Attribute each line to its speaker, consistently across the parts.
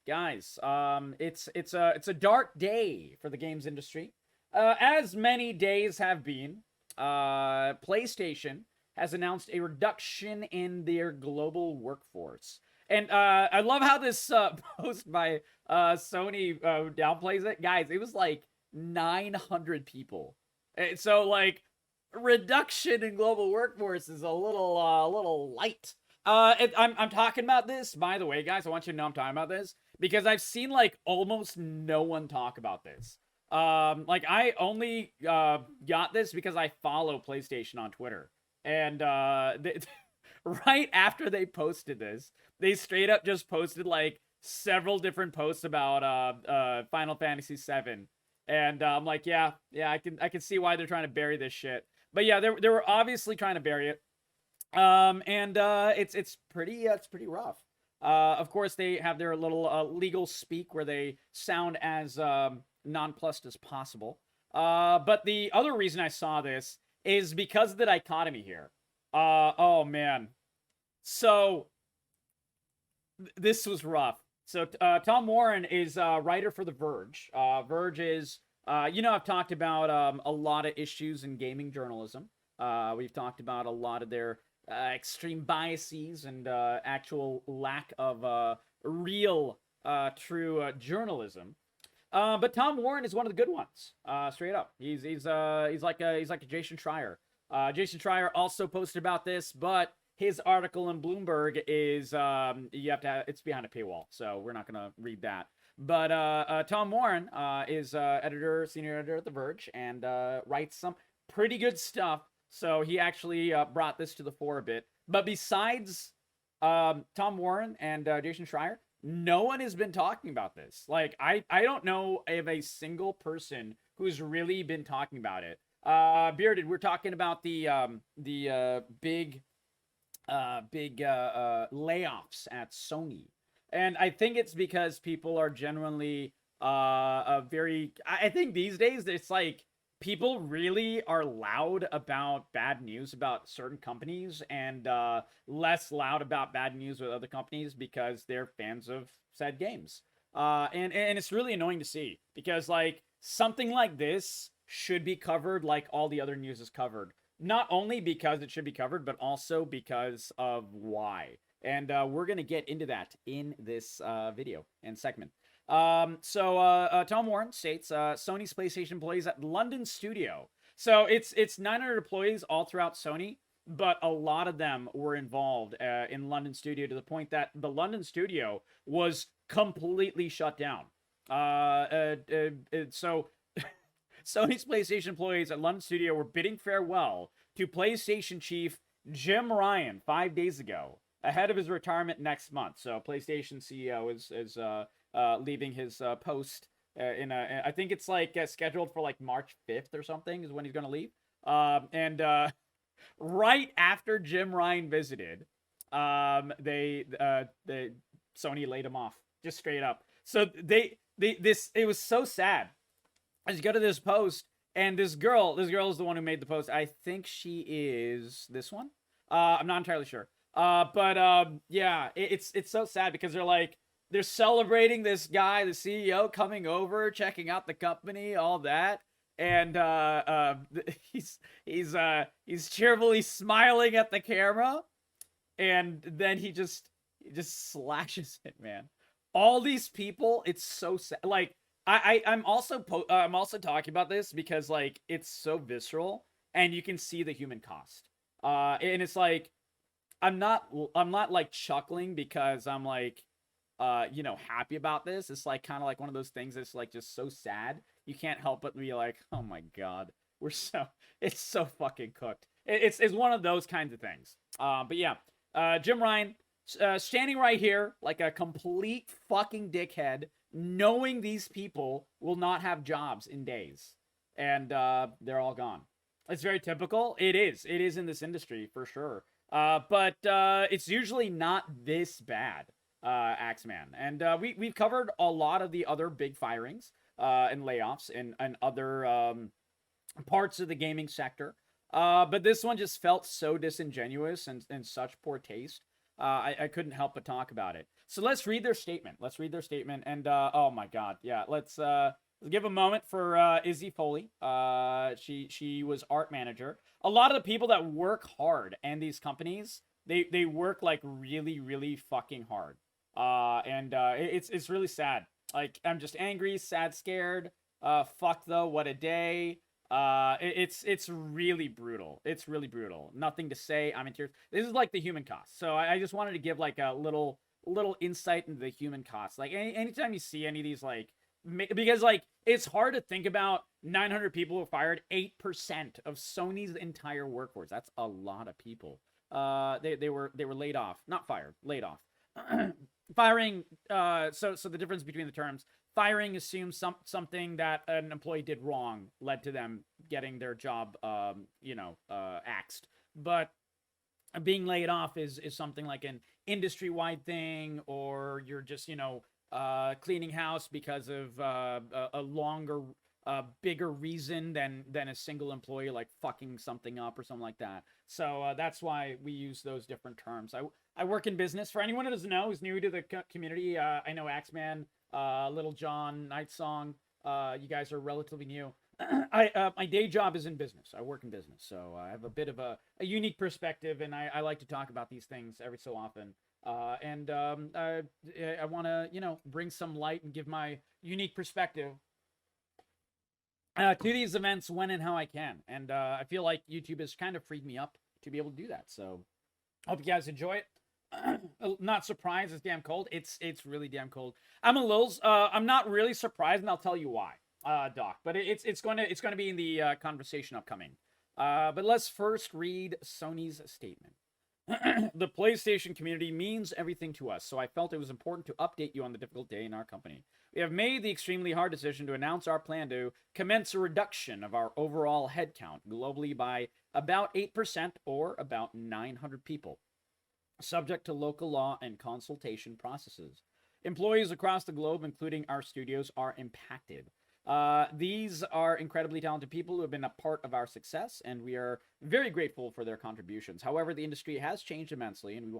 Speaker 1: guys. It's a dark day for the games industry, as many days have been. PlayStation has announced a reduction in their global workforce, and I love how this post by Sony downplays it, guys. It was like 900 people, so like reduction in global workforce is a little light. I'm talking about this, by the way, guys. I want you to know I'm talking about this because I've seen like almost no one talk about this. Like I only got this because I follow PlayStation on Twitter, and right after they posted this, they straight up just posted like several different posts about Final Fantasy VII, and I'm like, yeah, I can see why they're trying to bury this shit. But yeah, they were obviously trying to bury it. And it's pretty rough. Of course, they have their little legal speak where they sound as nonplussed as possible. But the other reason I saw this is because of the dichotomy here. Oh man, so this was rough. So Tom Warren is a writer for The Verge. Verge is, I've talked about a lot of issues in gaming journalism. We've talked about a lot of their extreme biases and actual lack of real, true journalism. But Tom Warren is one of the good ones. Straight up, he's like a Jason Schreier. Jason Schreier also posted about this, but his article in Bloomberg is you have to have, it's behind a paywall, so we're not gonna read that. But Tom Warren is senior editor at The Verge, and writes some pretty good stuff. So he actually brought this to the fore a bit. But besides Tom Warren and Jason Schreier, no one has been talking about this. Like, I don't know of a single person who's really been talking about it. Bearded, we're talking about the big layoffs at Sony. And I think it's because people are generally I think these days it's like people really are loud about bad news about certain companies and less loud about bad news with other companies because they're fans of said games. And it's really annoying to see because like something like this should be covered like all the other news is covered. Not only because it should be covered, but also because of why. And we're going to get into that in this video and segment. Tom Warren states Sony's PlayStation employees at London studio. So it's 900 employees all throughout Sony, but a lot of them were involved in London studio to the point that the London studio was completely shut down. So Sony's PlayStation employees at London studio were bidding farewell to PlayStation chief Jim Ryan 5 days ago, ahead of his retirement next month. So PlayStation CEO is leaving his post I think it's like scheduled for like March 5th or something is when he's going to leave. And right after Jim Ryan visited, they Sony laid him off just straight up. So it was so sad. I just go to this post, and this girl is the one who made the post. I think she is this one. I'm not entirely sure. Yeah, it's so sad because they're celebrating this guy, the CEO, coming over, checking out the company, all that, and he's cheerfully smiling at the camera, and then he just slashes it, man. All these people, it's so sad. Like I'm also talking about this because like it's so visceral, and you can see the human cost. And it's like I'm not like chuckling because I'm like happy about this. It's like kind of like one of those things that's like just so sad. You can't help but be like, oh my god, it's so fucking cooked. It's one of those kinds of things. But yeah, Jim Ryan standing right here like a complete fucking dickhead, knowing these people will not have jobs in days, and they're all gone. It's very typical. It is in this industry for sure. But it's usually not this bad, Axeman. And we've covered a lot of the other big firings and layoffs and other parts of the gaming sector. But this one just felt so disingenuous and such poor taste. I couldn't help but talk about it. So let's read their statement. Let's read their statement. And oh my God, yeah. Let's give a moment for Izzy Foley. She was art manager. A lot of the people that work hard and these companies, they work like really really fucking hard. And it's really sad. Like I'm just angry, sad, scared. Fuck though, what a day. It's really brutal. It's really brutal. Nothing to say. I'm in tears. This is like the human cost. So I just wanted to give like a little insight into the human cost. Like anytime you see any of these, like, because like it's hard to think about 900 people were fired, 8% of Sony's entire workforce. That's a lot of people. They were laid off, not fired, laid off. Firing. So the difference between the terms. Firing assumes something that an employee did wrong led to them getting their job, axed. But being laid off is something like an industry-wide thing, or you're just, cleaning house because of a longer, bigger reason than a single employee, like fucking something up or something like that. So that's why we use those different terms. I work in business. For anyone who doesn't know, who's new to the community, I know Axeman, Little John, Night Song. You guys are relatively new. My day job is in business. I work in business, so I have a bit of a unique perspective, and I like to talk about these things every so often. I want to, bring some light and give my unique perspective to these events when and how I can. And I feel like YouTube has kind of freed me up to be able to do that. So hope you guys enjoy it. Not surprised, it's damn cold. It's really damn cold. I'm not really surprised, and I'll tell you why, Doc. But it's going to be in the conversation upcoming. But let's first read Sony's statement. The PlayStation community means everything to us, so I felt it was important to update you on the difficult day in our company. We have made the extremely hard decision to announce our plan to commence a reduction of our overall headcount globally by about 8%, or about 900 people, subject to local law and consultation processes. Employees across the globe, including our studios, are impacted. These are incredibly talented people who have been a part of our success, and we are very grateful for their contributions. However, the industry has changed immensely, and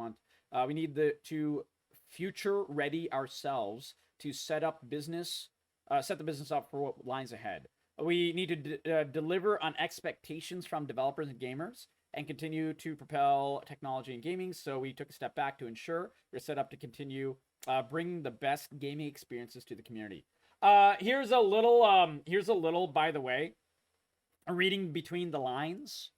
Speaker 1: we need to future ready ourselves to set the business up for what lies ahead. We need to deliver on expectations from developers and gamers, and continue to propel technology and gaming. So we took a step back to ensure we're set up to continue bringing the best gaming experiences to the community. Here's a little, by the way, reading between the lines.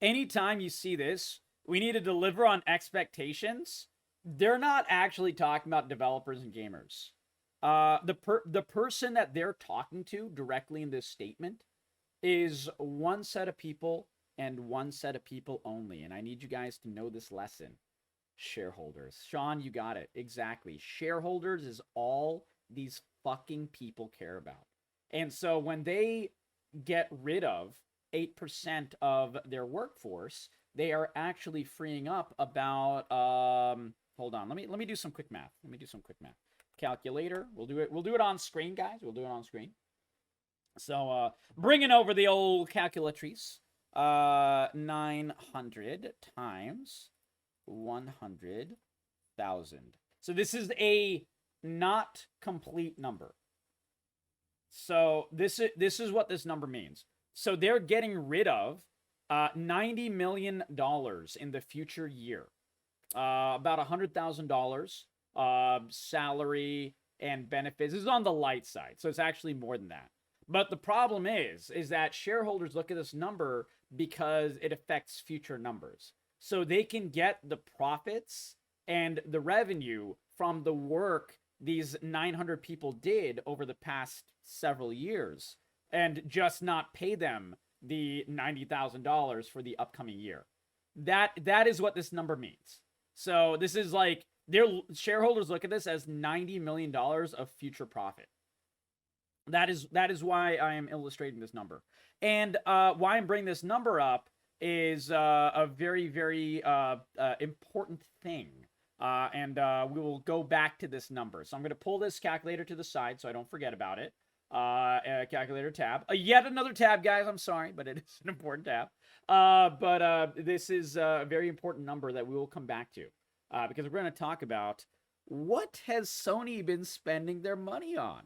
Speaker 1: Anytime you see this, we need to deliver on expectations. They're not actually talking about developers and gamers. The person that they're talking to directly in this statement is one set of people, and one set of people only. And I need you guys to know this lesson. Shareholders. Sean, you got it. Exactly. Shareholders is all these fucking people care about. And so when they get rid of 8% of their workforce, they are actually freeing up about hold on. Let me do some quick math. Calculator. We'll do it on screen, guys. We'll do it on screen. So bringing over the old calculatrice. 900 times 100,000. So this is a not complete number. So this is what this number means. So they're getting rid of $90 million in the future year. About $100,000 salary and benefits. This is on the light side, so it's actually more than that. But the problem is that shareholders look at this number because it affects future numbers. So they can get the profits and the revenue from the work these 900 people did over the past several years and just not pay them the $90,000 for the upcoming year. That is what this number means. So this is like, their shareholders look at this as $90 million of future profit. That is why I am illustrating this number. And why I'm bringing this number up is a very, very important thing. And we will go back to this number. So I'm going to pull this calculator to the side so I don't forget about it. Calculator tab. Yet another tab, guys. I'm sorry, but it is an important tab. But this is a very important number that we will come back to. Because we're going to talk about What has Sony been spending their money on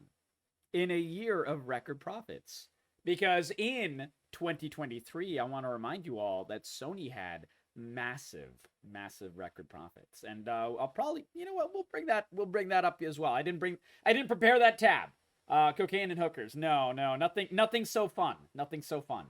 Speaker 1: in a year of record profits? Because in 2023, I want to remind you all that Sony had massive, massive record profits, and I'll probably, you know what, we'll bring that up as well. I didn't prepare that tab. Cocaine and hookers. No, nothing so fun. Nothing so fun.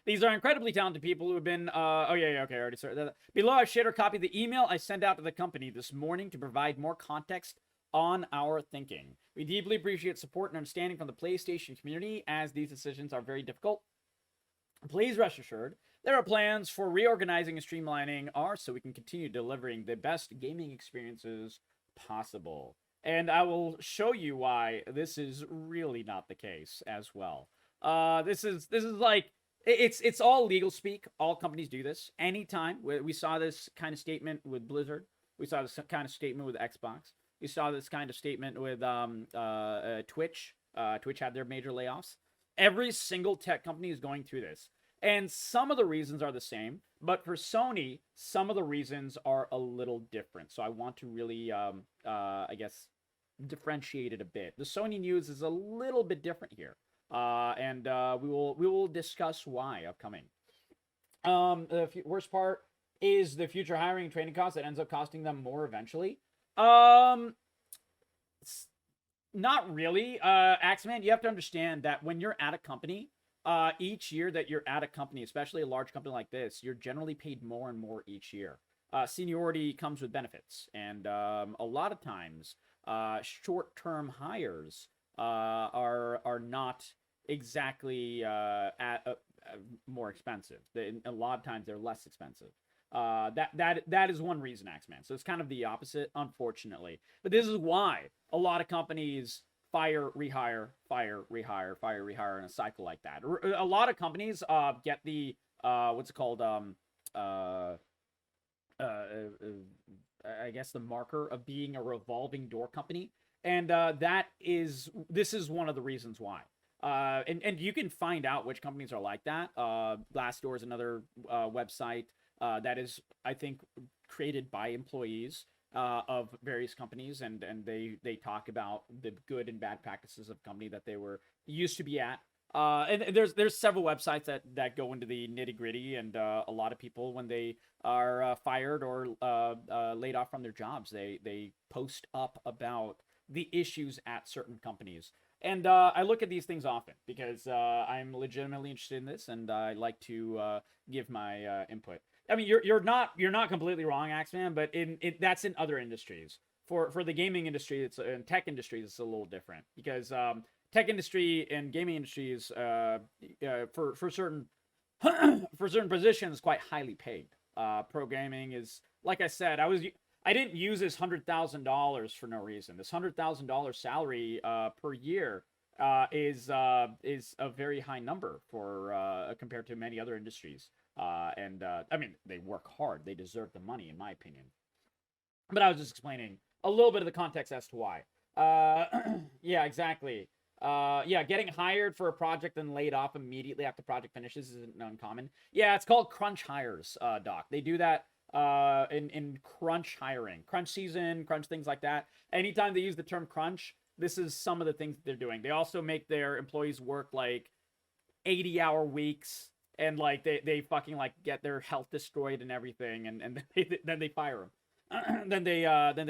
Speaker 1: These are incredibly talented people who have been, okay, I already started. Below, I've shared or copied the email I sent out to the company this morning to provide more context on our thinking. We deeply appreciate support and understanding from the PlayStation community as these decisions are very difficult. Please rest assured, there are plans for reorganizing and streamlining ours so we can continue delivering the best gaming experiences possible. And I will show you why this is really not the case as well. This is like, it's all legal speak. All companies do this. Anytime. We saw this kind of statement with Blizzard. We saw this kind of statement with Xbox. We saw this kind of statement with Twitch. Twitch had their major layoffs. Every single tech company is going through this. And some of the reasons are the same. But for Sony, some of the reasons are a little different. So I want to really, I guess, differentiate it a bit. The Sony news is a little bit different here. And we will discuss why upcoming. The worst part is the future hiring and training costs that ends up costing them more eventually. Not really. Axeman, you have to understand that when you're at a company, each year that you're at a company, especially a large company like this, you're generally paid more and more each year. Seniority comes with benefits, and a lot of times, short-term hires are not exactly more expensive. A lot of times they're less expensive. That is one reason, Axeman. So it's kind of the opposite, unfortunately. But this is why a lot of companies fire, rehire, fire, rehire, fire, rehire in a cycle like that. A lot of companies get the what's it called? I guess the marker of being a revolving door company, and this is one of the reasons why. And you can find out which companies are like that. Glassdoor is another website that is, I think, created by employees of various companies, and they talk about the good and bad practices of the company that they were used to be at. And there's several websites that go into the nitty gritty, and a lot of people, when they are fired or laid off from their jobs, they post up about the issues at certain companies. And I look at these things often because I'm legitimately interested in this, and I like to give my input. I mean, you're not completely wrong, Axeman, but that's in other industries. For the gaming industry, it's in tech industries, it's a little different because tech industry and gaming industries for certain for certain positions quite highly paid. Programming is, like I said, I didn't use this $100,000 for no reason. This $100,000 salary per year is a very high number for compared to many other industries. And I mean, they work hard. They deserve the money, in my opinion. But I was just explaining a little bit of the context as to why. Yeah, exactly. Yeah, getting hired for a project and laid off immediately after the project finishes isn't uncommon. Yeah, it's called crunch hires, Doc. They do that in crunch hiring, crunch season, crunch things like that. Anytime they use the term crunch, this is some of the things that they're doing. They also make their employees work like 80-hour weeks, and like they fucking like get their health destroyed and everything, and then they fire them. then they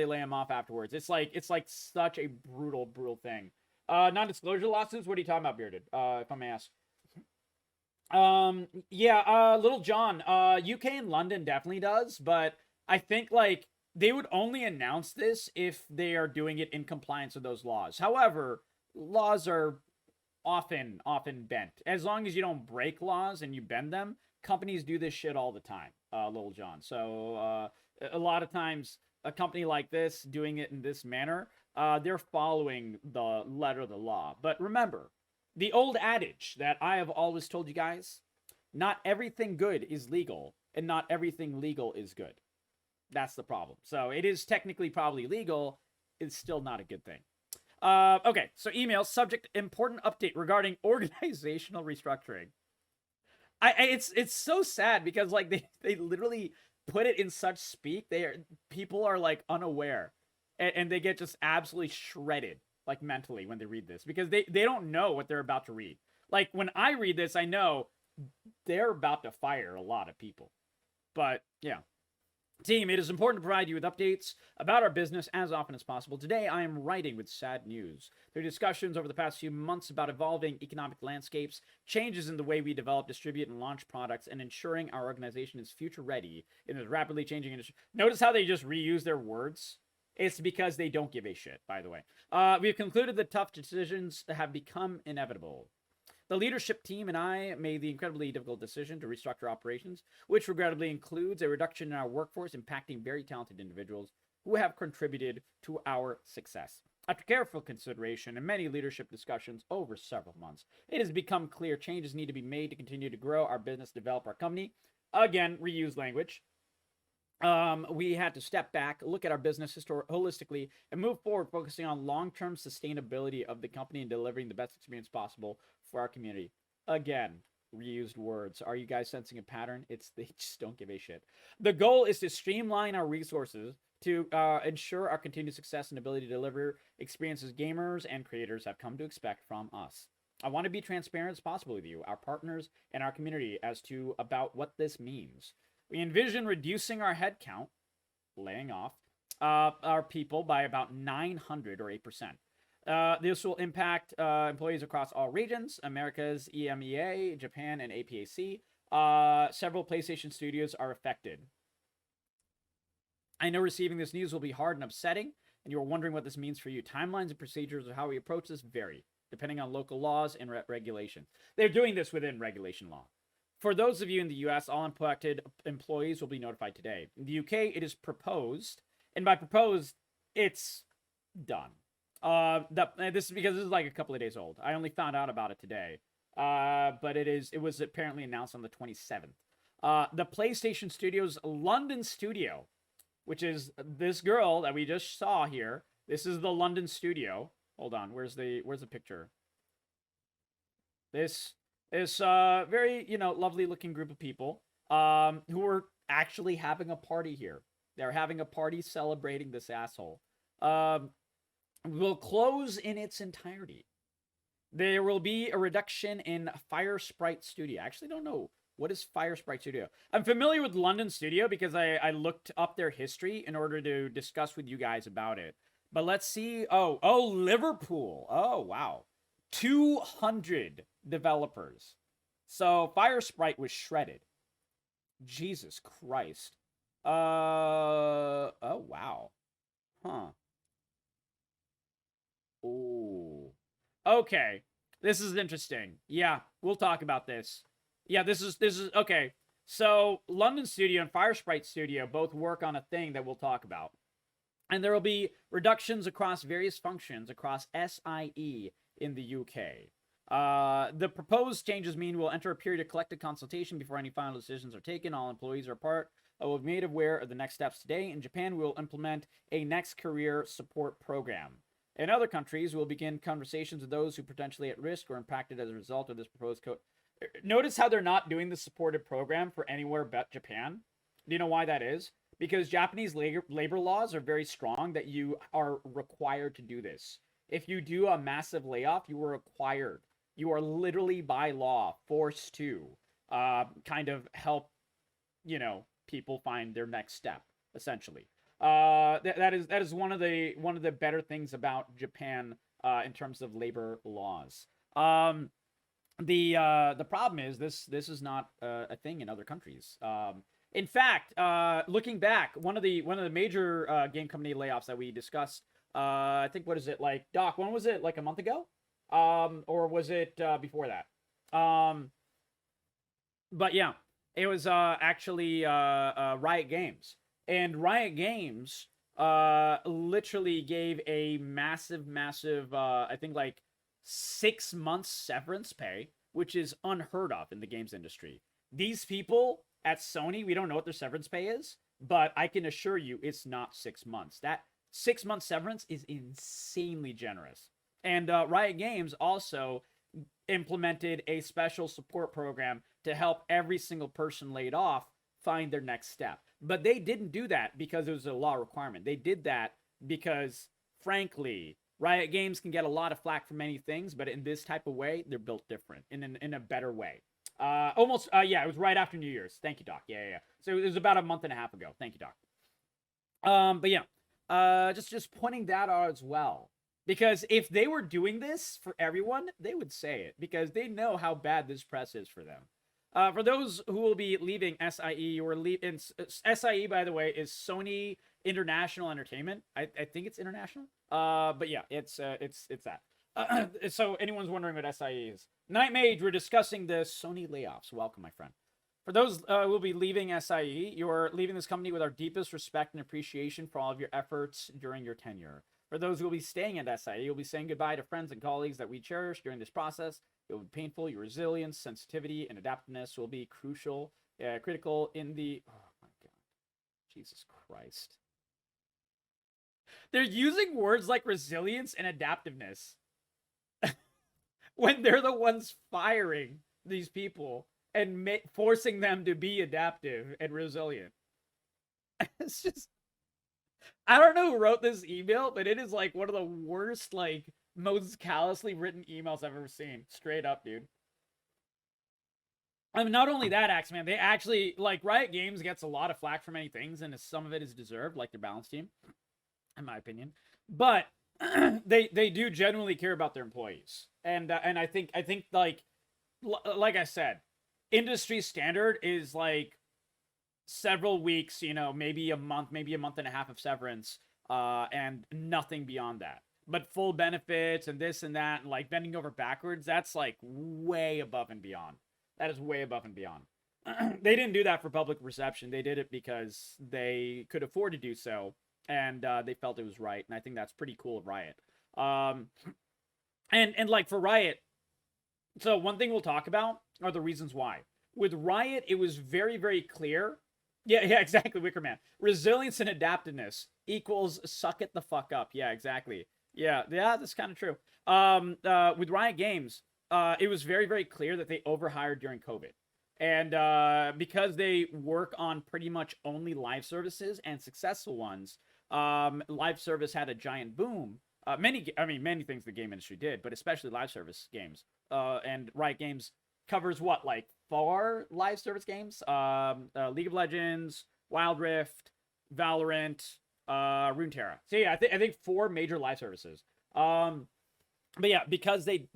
Speaker 1: lay them off afterwards. It's like such a brutal thing. Non-disclosure lawsuits. What are you talking about, Bearded? If I may ask. Yeah, Little John, UK and London definitely does, but I think, like, they would only announce this if they are doing it in compliance with those laws. However, laws are often bent. As long as you don't break laws and you bend them, companies do this shit all the time, Little John. So, a lot of times, a company like this, doing it in this manner, they're following the letter of the law. But remember, the old adage that I have always told you guys, not everything good is legal, and not everything legal is good. That's the problem. So it is technically probably legal, it's still not a good thing. Okay, so email, subject, important update regarding organizational restructuring. It's so sad because, like, they literally put it in such speak, people are like unaware, and they get just absolutely shredded, like mentally, when they read this, because they don't know what they're about to read. Like when I read this, I know they're about to fire a lot of people. But yeah. Team, it is important to provide you with updates about our business as often as possible. Today, I am writing with sad news. Through discussions over the past few months about evolving economic landscapes, changes in the way we develop, distribute, and launch products, and ensuring our organization is future ready in this rapidly changing industry. Notice how they just reuse their words? It's because they don't give a shit, by the way. We've concluded that tough decisions have become inevitable. The leadership team and I made the incredibly difficult decision to restructure operations, which regrettably includes a reduction in our workforce, impacting very talented individuals who have contributed to our success. After careful consideration and many leadership discussions over several months, it has become clear changes need to be made to continue to grow our business, develop our company. Again, reuse language. We had to step back, look at our business holistically, and move forward, focusing on long-term sustainability of the company and delivering the best experience possible for our community. Again, reused words. Are you guys sensing a pattern? They just don't give a shit. The goal is to streamline our resources to ensure our continued success and ability to deliver experiences gamers and creators have come to expect from us. I want to be transparent as possible with you, our partners, and our community as to about what this means. We envision reducing our headcount, laying off our people by about 900 or 8%. This will impact employees across all regions, Americas, EMEA, Japan, and APAC. Several PlayStation studios are affected. I know receiving this news will be hard and upsetting, and you are wondering what this means for you. Timelines and procedures of how we approach this vary, depending on local laws and regulations. They're doing this within regulation law. For those of you in the US, all impacted employees will be notified today. In the UK, it is proposed, and by proposed, it's done. This is because this is like a couple of days old. I only found out about it today. But it was apparently announced on the 27th. The PlayStation Studios London studio, which is this girl that we just saw here. This is the London studio. Hold on, where's the picture? This very, lovely looking group of people who are actually having a party here. They're having a party celebrating this asshole. Will close in its entirety. There will be a reduction in Fire Sprite Studio. I actually don't know. What is Fire Sprite Studio? I'm familiar with London Studio because I looked up their history in order to discuss with you guys about it. But let's see. Oh, Liverpool. Oh, wow. 200 developers. So Fire Sprite was shredded. Jesus Christ. Oh, wow. Huh. Ooh. Okay. This is interesting. Yeah, we'll talk about this. Yeah, this is okay. So London Studio and Fire Sprite Studio both work on a thing that we'll talk about. And there will be reductions across various functions across SIE in the UK. The proposed changes mean we'll enter a period of collective consultation before any final decisions are taken. All employees will be made aware of the next steps today. In Japan, we will implement a next career support program. In other countries, we'll begin conversations with those who are potentially at risk or impacted as a result of this proposed code. Notice how they're not doing the supported program for anywhere but Japan. Do you know why that is? Because Japanese labor laws are very strong that you are required to do this. If you do a massive layoff, you are required. You are literally by law forced to kind of help, people find their next step, essentially. That is one of the better things about Japan in terms of labor laws. The problem is this is not a thing in other countries. In fact, looking back, one of the major game company layoffs that we discussed, I think, what is it, like, Doc, when was it, like a month ago? Or was it before that? But yeah, it was actually Riot Games. And Riot Games literally gave a massive, I think like 6 months severance pay, which is unheard of in the games industry. These people at Sony, we don't know what their severance pay is, but I can assure you it's not 6 months. That 6 month severance is insanely generous. And Riot Games also implemented a special support program to help every single person laid off find their next step. But they didn't do that because it was a law requirement. They did that because, frankly, Riot Games can get a lot of flack for many things, but in this type of way, they're built different, in a better way. Yeah, it was right after New Year's. Thank you, Doc. Yeah. So it was about a month and a half ago. Thank you, Doc. But yeah, just pointing that out as well. Because if they were doing this for everyone, they would say it, because they know how bad this press is for them. For those who will be leaving SIE, or SIE, by the way, is Sony International Entertainment. I think it's international. But yeah, it's that. So anyone's wondering what SIE is. Night Mage, we're discussing the Sony layoffs. Welcome, my friend. For those who will be leaving SIE, you're leaving this company with our deepest respect and appreciation for all of your efforts during your tenure. For those who will be staying at SIE, you'll be saying goodbye to friends and colleagues that we cherish during this process. It will be painful. Your resilience, sensitivity, and adaptiveness will be critical in the... Oh, my God. Jesus Christ. They're using words like resilience and adaptiveness when they're the ones firing these people and forcing them to be adaptive and resilient. It's just... I don't know who wrote this email, but it is like one of the worst, like, most callously written emails I've ever seen. Straight up, dude. I mean, not only that, Axeman, they actually, like, Riot Games gets a lot of flack for many things, and some of it is deserved, like their balance team, in my opinion. But they do genuinely care about their employees, and I think like I said, industry standard is like several weeks, you know, maybe a month and a half of severance, and nothing beyond that. But full benefits and this and that, and like bending over backwards, that's like way above and beyond. That is way above and beyond. They didn't do that for public reception. They did it because they could afford to do so, and they felt it was right. And I think that's pretty cool of Riot. And like for Riot, so one thing we'll talk about are the reasons why. With Riot, it was very, very clear. Yeah, exactly, Wickerman. Resilience and adaptiveness equals suck it the fuck up. Yeah, exactly. Yeah, that's kind of true. With Riot Games, it was very, very clear that they overhired during COVID. And because they work on pretty much only live services and successful ones, live service had a giant boom. Many things the game industry did, but especially live service games. And Riot Games covers what, like 4 live service games? League of Legends, Wild Rift, Valorant, Runeterra. So yeah, I think 4 major live services. But yeah, because they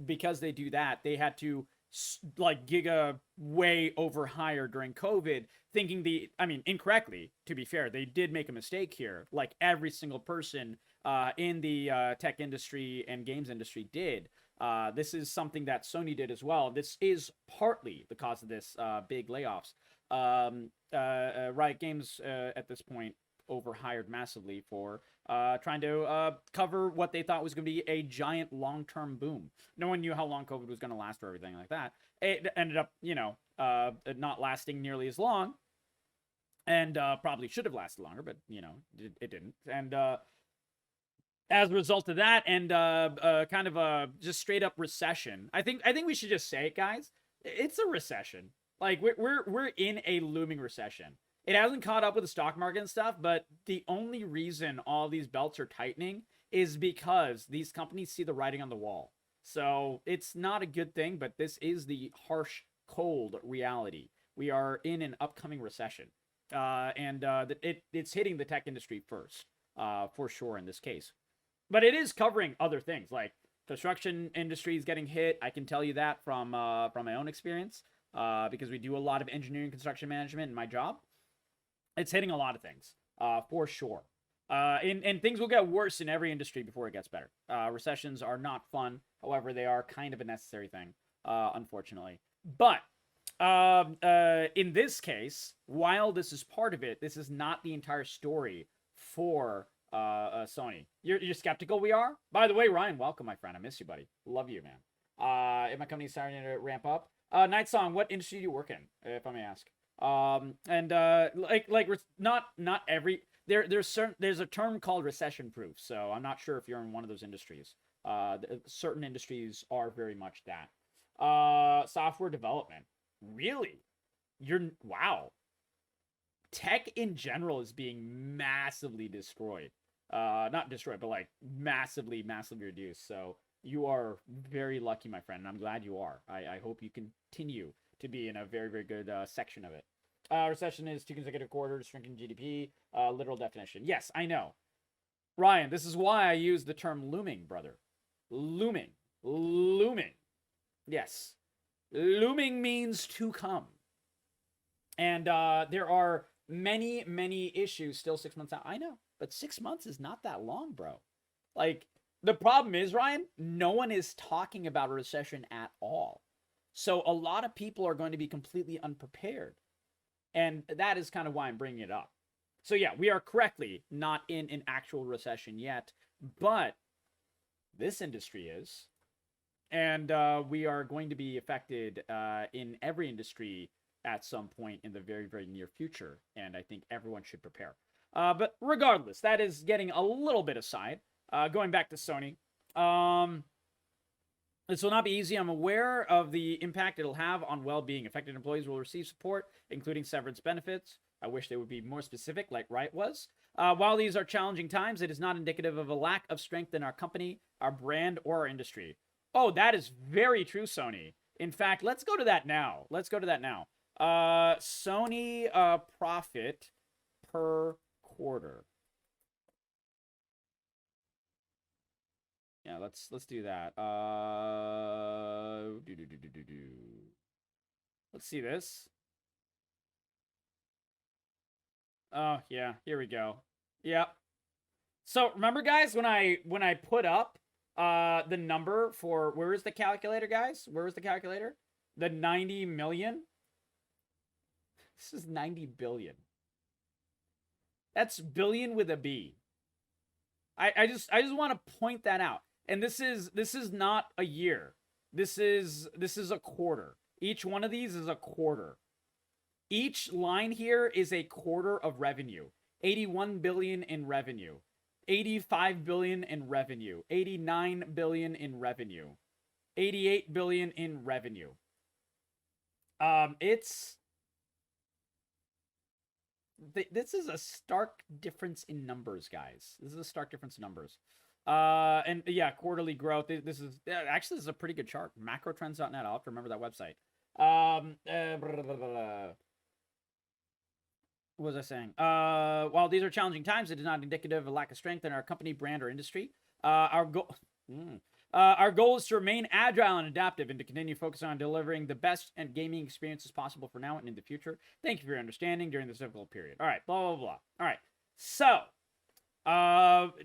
Speaker 1: do that, they had to like giga way overhire during COVID, thinking incorrectly, to be fair. They did make a mistake here, like every single person in the tech industry and games industry did. This is something that Sony did as well. This is partly the cause of this big layoffs. Riot Games at this point overhired massively for trying to cover what they thought was going to be a giant long-term boom. No one knew how long COVID was going to last or everything like that. It ended up, not lasting nearly as long, and probably should have lasted longer, but it didn't. And as a result of that, and kind of a just straight up recession, I think we should just say it, guys. It's a recession. Like we're in a looming recession. It hasn't caught up with the stock market and stuff, but the only reason all these belts are tightening is because these companies see the writing on the wall. So it's not a good thing, but this is the harsh, cold reality. We are in an upcoming recession, and it's hitting the tech industry first, for sure in this case. But it is covering other things, like construction industry is getting hit. I can tell you that from my own experience, because we do a lot of engineering, construction management in my job. It's hitting a lot of things, for sure. And things will get worse in every industry before it gets better. Recessions are not fun. However, they are kind of a necessary thing, unfortunately. But in this case, while this is part of it, this is not the entire story for Sony. You're skeptical we are? By the way, Ryan, welcome, my friend. I miss you, buddy. Love you, man. If my company's starting to ramp up. Night Song, what industry do you work in, if I may ask? Not every there's a term called recession proof, so I'm not sure if you're in one of those industries. Certain industries are very much that. Software development, really? Wow. tech in general is being massively destroyed. Not destroyed, but like massively reduced. So you are very lucky, my friend, and I'm glad you are. I hope you continue to be in a very good section of it. Recession is 2 consecutive quarters, shrinking GDP. Literal definition. Yes, I know. Ryan, this is why I use the term looming, brother. Looming. Yes. Looming means to come. And there are many issues still 6 months out. I know, but 6 months is not that long, bro. Like, the problem is, Ryan, no one is talking about a recession at all. So a lot of people are going to be completely unprepared. And that is kind of why I'm bringing it up. So yeah, we are correctly not in an actual recession yet, but this industry is. And we are going to be affected in every industry at some point in the very near future. And I think everyone should prepare. But regardless, that is getting a little bit aside. Going back to Sony. This will not be easy. I'm aware of the impact it'll have on well-being. Affected employees will receive support, including severance benefits. I wish they would be more specific, like Riot was. While these are challenging times, it is not indicative of a lack of strength in our company, our brand, or our industry. Oh, that is very true, Sony. In fact, let's go to that now. Sony profit per quarter. Yeah, let's do that. Let's see this. Oh, yeah, here we go. Yep. So, remember guys when I put up the number for, where is the calculator, guys? Where is the calculator? The 90 million. This is 90 billion. That's billion with a B. I just want to point that out. And this is not a year. This is a quarter. Each one of these is a quarter. Each line here is a quarter of revenue. 81 billion in revenue. 85 billion in revenue. 89 billion in revenue. 88 billion in revenue. This is a stark difference in numbers, guys. This is a stark difference in numbers. And yeah, quarterly growth. This is actually, this is a pretty good chart. Macrotrends.net. I'll have to remember that website. What was I saying? While these are challenging times, it is not indicative of a lack of strength in our company, brand, or industry. Our goal is to remain agile and adaptive and to continue focusing on delivering the best and gaming experiences possible for now and in the future. Thank you for your understanding during this difficult period. All right, blah, blah, blah. All right, so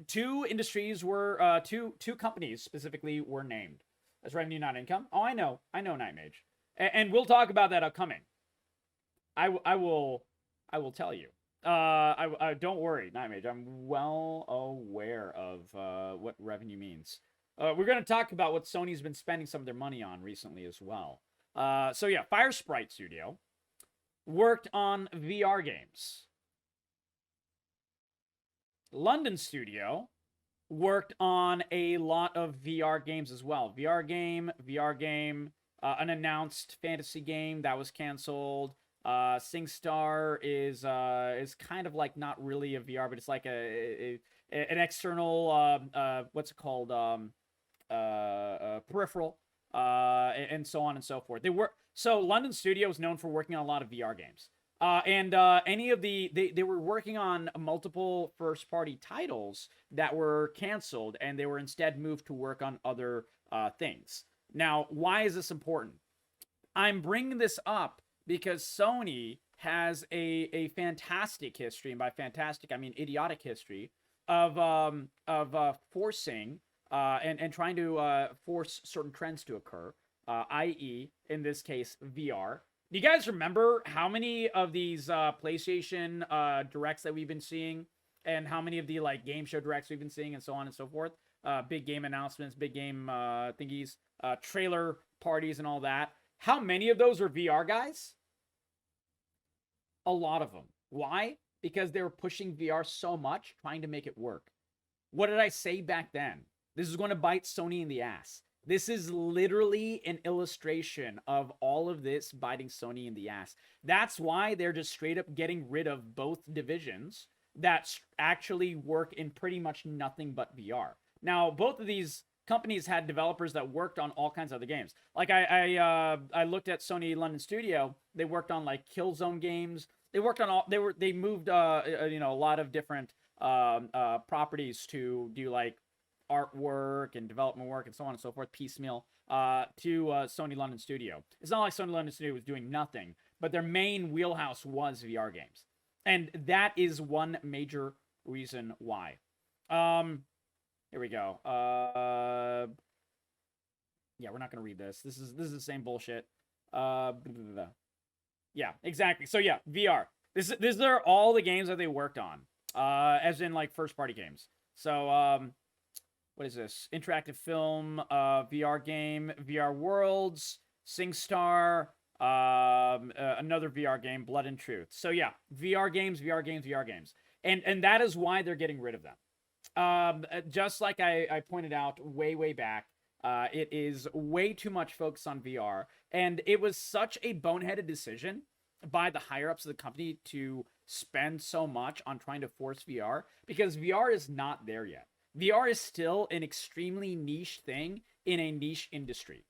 Speaker 1: two companies specifically were named as revenue, not income. Oh, I know, Nightmage. And we'll talk about that upcoming. I will tell you. Don't worry, Nightmage. I'm well aware of what revenue means. We're going to talk about what Sony's been spending some of their money on recently as well. So yeah, Fire Sprite Studio worked on VR games. London Studio worked on a lot of VR games as well. VR game, an announced fantasy game that was canceled. SingStar is kind of like not really a VR, but it's like an external what's it called, peripheral, and so on and so forth. So London Studio is known for working on a lot of VR games. They were working on multiple first-party titles that were canceled, and they were instead moved to work on other things. Now, why is this important? I'm bringing this up because Sony has a fantastic history, and by fantastic I mean idiotic history, of forcing and trying to force certain trends to occur, i.e., in this case, VR. Do you guys remember how many of these PlayStation directs that we've been seeing, and how many of the like game show directs we've been seeing, and so on and so forth? Big game announcements, big game thingies, trailer parties, and all that. How many of those are VR, guys? A lot of them. Why? Because they were pushing VR so much, trying to make it work. What did I say back then? This is going to bite Sony in the ass. This is literally an illustration of all of this biting Sony in the ass. That's why they're just straight up getting rid of both divisions that actually work in pretty much nothing but VR. Now, both of these companies had developers that worked on all kinds of other games. Like I looked at Sony London Studio. They worked on like Killzone games. They worked on all. They moved a lot of different properties to do like artwork and development work and so on and so forth, piecemeal, to Sony London Studio. It's not like Sony London Studio was doing nothing, but their main wheelhouse was VR games. And that is one major reason why. Here we go. Yeah, we're not going to read this. This is the same bullshit. Yeah, exactly. So yeah, VR. These are all the games that they worked on, as in like first party games. So what is this? Interactive film, VR game, VR Worlds, SingStar, another VR game, Blood and Truth. So yeah, VR games, VR games, VR games. And that is why they're getting rid of them. Just like I pointed out way back, it is way too much focus on VR. And it was such a boneheaded decision by the higher-ups of the company to spend so much on trying to force VR, because VR is not there yet. VR is still an extremely niche thing in a niche industry.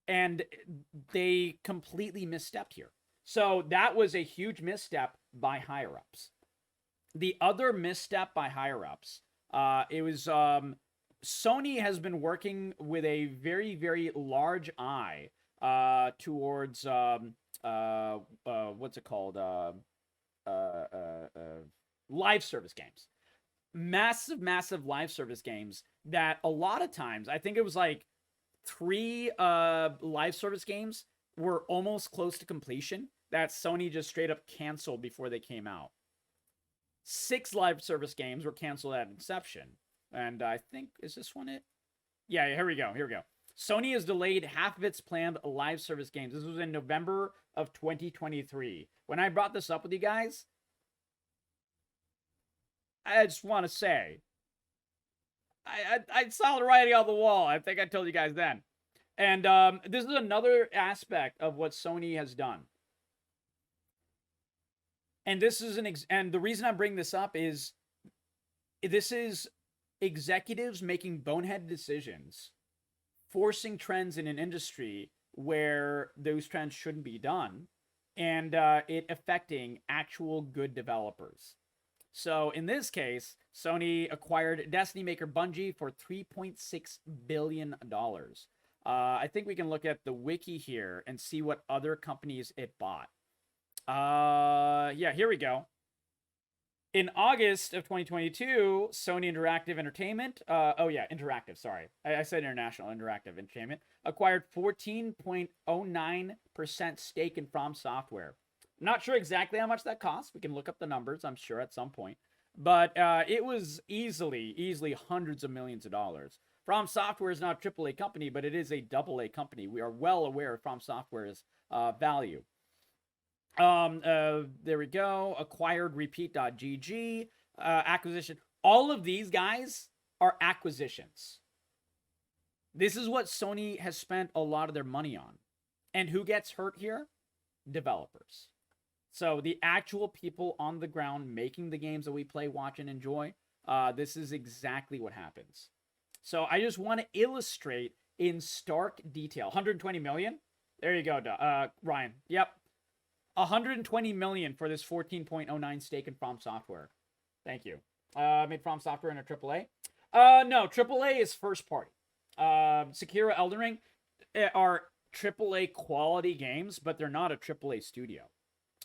Speaker 1: And they completely misstepped here. So that was a huge misstep by higher-ups. The other misstep by higher-ups, it was Sony has been working with a very large eye towards what's it called? Live service games. Massive live service games that a lot of times, I think it was like 3 live service games were almost close to completion that Sony just straight up canceled before they came out. 6 live service games were canceled at inception. And I think, is this one it? Yeah, here we go. Sony has delayed half of its planned live service games. This was in November of 2023. When I brought this up with you guys, I just want to say, I saw the writing on the wall. I think I told you guys then. And this is another aspect of what Sony has done. And this is and the reason I'm bringing this up is this is executives making bonehead decisions, forcing trends in an industry where those trends shouldn't be done, and it affecting actual good developers. So in this case, Sony acquired Destiny maker Bungie for $3.6 billion. I think we can look at the wiki here and see what other companies it bought. Yeah, here we go. In August of 2022, Sony Interactive Entertainment, Interactive, sorry. I said International Interactive Entertainment, acquired 14.09% stake in From Software. Not sure exactly how much that cost. We can look up the numbers, I'm sure, at some point. But it was easily hundreds of millions of dollars. From Software is not a AAA company, but it is a AA company. We are well aware of From Software's value. There we go. Acquired Repeat.gg, acquisition. All of these guys are acquisitions. This is what Sony has spent a lot of their money on. And who gets hurt here? Developers. So the actual people on the ground making the games that we play, watch, and enjoy, this is exactly what happens. So I just want to illustrate in stark detail. 120 million? There you go, Ryan. Yep. 120 million for this 14.09 stake in From Software. Thank you. Made From Software in a AAA? No, AAA is first party. Sekiro, Elden Ring are AAA quality games, but they're not a AAA studio.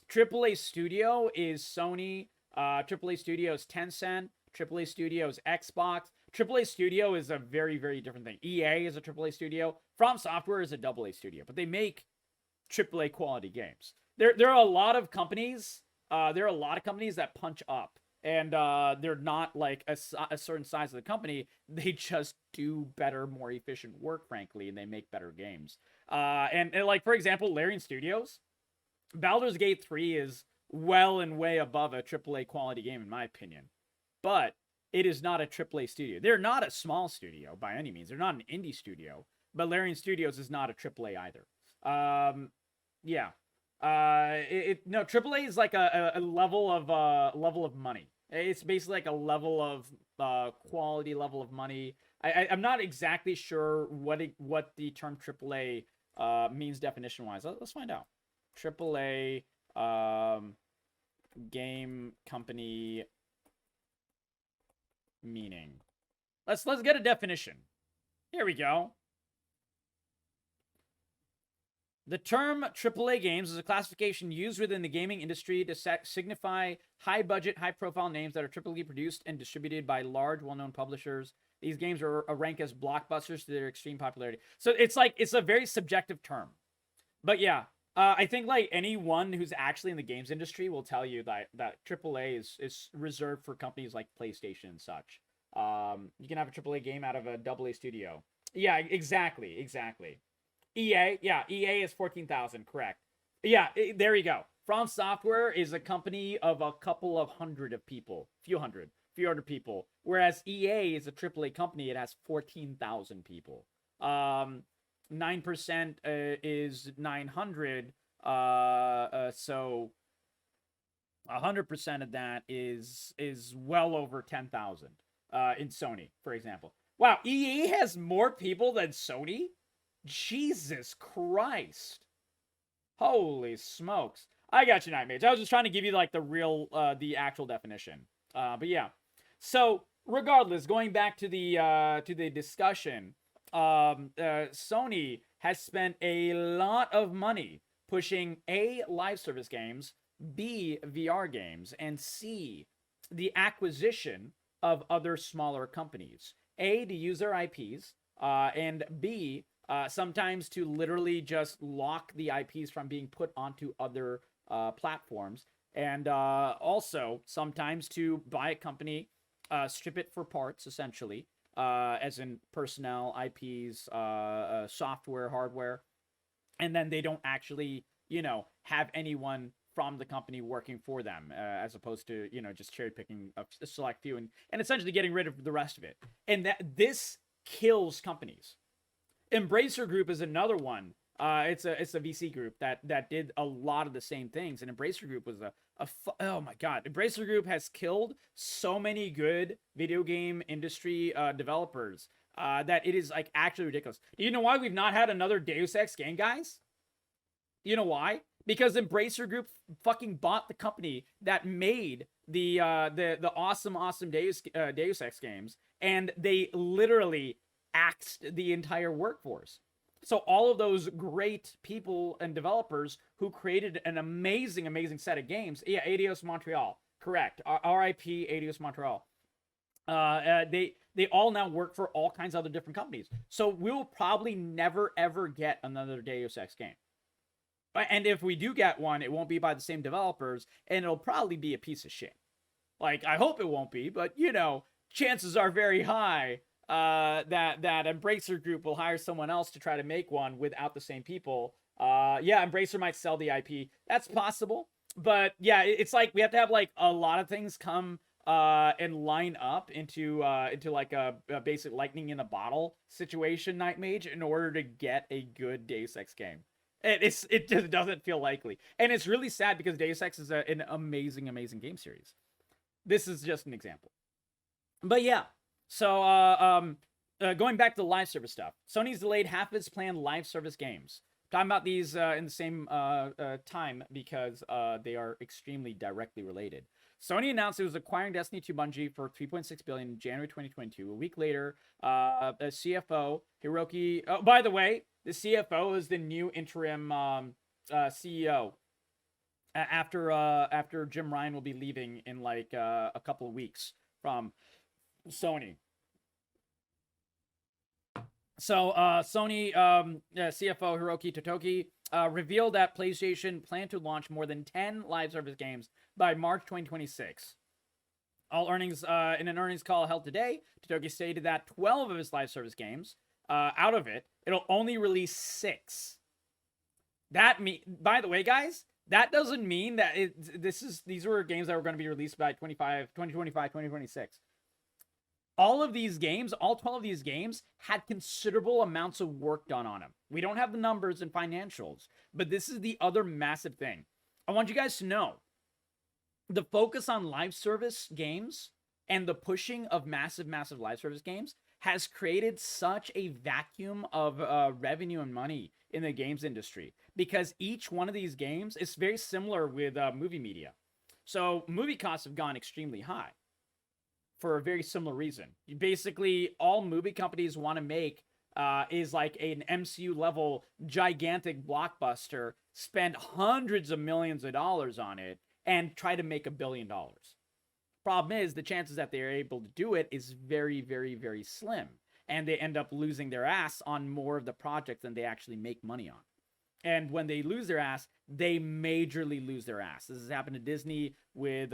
Speaker 1: AAA studio is Sony. AAA studio is Tencent. AAA studio is Xbox. AAA studio is a very different thing. EA is a AAA studio. From Software is a AA studio, but they make AAA quality games. There are a lot of companies. There are a lot of companies that punch up, and they're not like a certain size of the company. They just do better, more efficient work, frankly, and they make better games. And like, for example, Larian Studios, Baldur's Gate 3 is well and way above a AAA quality game, in my opinion. But it is not a AAA studio. They're not a small studio by any means. They're not an indie studio, but Larian Studios is not a AAA either. Yeah. No, AAA is like a level of money. It's basically like a level of quality, level of money. I'm not exactly sure what the term AAA means definition wise. Let's find out. AAA game company meaning. Let's get a definition. Here we go. The term AAA games is a classification used within the gaming industry to signify high-budget, high-profile names that are typically produced and distributed by large, well-known publishers. These games are ranked as blockbusters to their extreme popularity. So it's a very subjective term. But yeah, I think like anyone who's actually in the games industry will tell you that AAA is reserved for companies like PlayStation and such. You can have a AAA game out of a AA studio. Yeah, exactly. EA, yeah, EA is 14,000, correct. Yeah, there you go. From Software is a company of a couple of hundred of people, few hundred people, whereas EA is a AAA company. It has 14,000 people. 9% is 900, so 100% of that is well over 10,000 in Sony, for example. Wow, EA has more people than Sony? Jesus Christ. Holy smokes. I got you, Nightmage. I was just trying to give you like the real, the actual definition. But yeah. So regardless, going back to the discussion, Sony has spent a lot of money pushing A, live service games, B, VR games, and C, the acquisition of other smaller companies. A, to use their IPs, and B, sometimes to literally just lock the IPs from being put onto other platforms. And also sometimes to buy a company, strip it for parts, essentially, as in personnel, IPs, software, hardware. And then they don't actually, have anyone from the company working for them, as opposed to, just cherry picking a select few and essentially getting rid of the rest of it. And this kills companies. Embracer Group is another one. It's a VC group that did a lot of the same things. And Embracer Group was oh my god, Embracer Group has killed so many good video game industry developers that it is like actually ridiculous. You know why we've not had another Deus Ex game, guys? You know why? Because Embracer Group fucking bought the company that made the awesome Deus Ex games, and they literally axed the entire workforce. So all of those great people and developers who created an amazing set of games. Yeah, Eidos Montreal. Correct. R.I.P. Eidos Montreal. They all now work for all kinds of other different companies. So we'll probably never, ever get another Deus Ex game. And if we do get one, it won't be by the same developers, and it'll probably be a piece of shit. Like, I hope it won't be, but, chances are very high that Embracer Group will hire someone else to try to make one without the same people. Yeah, Embracer might sell the IP. That's possible. But yeah, it's like we have to have like a lot of things come and line up into like a basic lightning in a bottle situation, Nightmage, in order to get a good Deus Ex game. It just doesn't feel likely. And it's really sad because Deus Ex is an amazing game series. This is just an example. But yeah. So, going back to the live service stuff, Sony's delayed half of its planned live service games. Talking about these in the same time because they are extremely directly related. Sony announced it was acquiring Destiny 2 Bungie for $3.6 billion in January 2022. A week later, the CFO Hiroki. Oh, by the way, the CFO is the new interim CEO. After Jim Ryan will be leaving in like a couple of weeks from Sony. So, Sony CFO Hiroki Totoki revealed that PlayStation planned to launch more than 10 live service games by March 2026. In an earnings call held today, Totoki stated that 12 of his live service games, out of it, it'll only release 6. By the way, guys, that doesn't mean that these were games that were going to be released by 2025, 2026. All of these games, all 12 of these games, had considerable amounts of work done on them. We don't have the numbers and financials, but this is the other massive thing. I want you guys to know the focus on live service games and the pushing of massive live service games has created such a vacuum of revenue and money in the games industry, because each one of these games is very similar with movie media. So movie costs have gone extremely high for a very similar reason. Basically, all movie companies want to make is like an MCU level gigantic blockbuster, spend hundreds of millions of dollars on it, and try to make $1 billion. Problem is, the chances that they're able to do it is very, very, very slim. And they end up losing their ass on more of the projects than they actually make money on. And when they lose their ass, they majorly lose their ass. This has happened to Disney with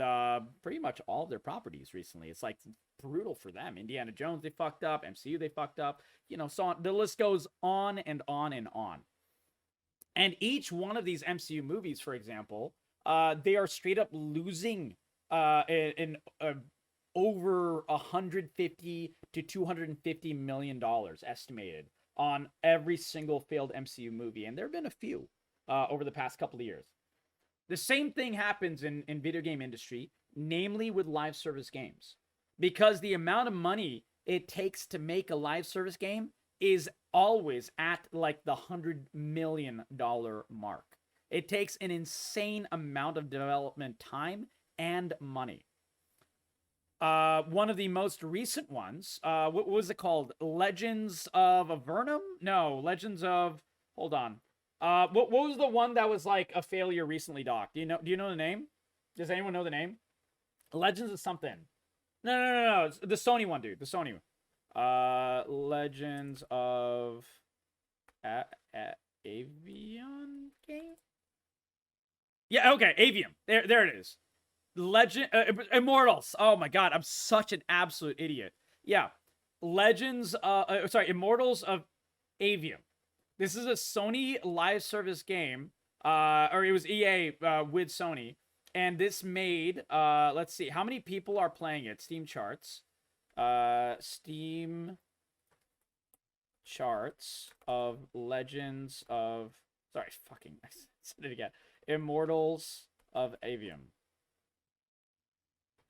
Speaker 1: pretty much all of their properties recently. It's like brutal for them. Indiana Jones, they fucked up. MCU, they fucked up. You know, so on. The list goes on and on and on. And each one of these MCU movies, for example, they are straight up losing over $150 to $250 million estimated on every single failed MCU movie. And there have been a few over the past couple of years. The same thing happens in video game industry, namely with live service games. Because the amount of money it takes to make a live service game is always at like the $100 million mark. It takes an insane amount of development time and money. One of the most recent ones, what was it called? Legends of Avernum? No, Legends of... Hold on. What was the one that was like a failure recently, Doc? Do you know the name? Does anyone know the name? Legends of something. No. It's the Sony one, dude. The Sony one. Legends of... Avion game? Yeah, okay, Avium. There it is. Immortals. Oh my god, I'm such an absolute idiot. Yeah. Immortals of Avium. This is a Sony live service game. Or it was EA with Sony. And this made, let's see, how many people are playing it? Steam charts. Steam charts of Legends of... Sorry, fucking... I said it again. Immortals of Avium.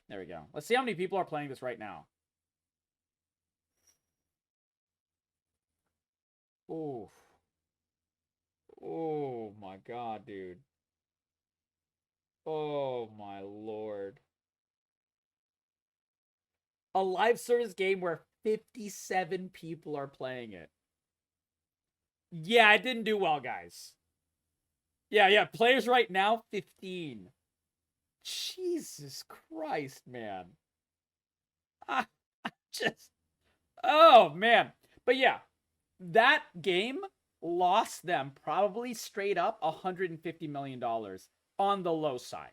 Speaker 1: There we go. Let's see how many people are playing this right now. Ooh. Oh my god, dude. Oh my lord. A live service game where 57 people are playing it. Yeah, it didn't do well, guys. Yeah. Players right now, 15. Jesus Christ, man. Oh, man. But yeah, that game lost them probably straight up $150 million on the low side.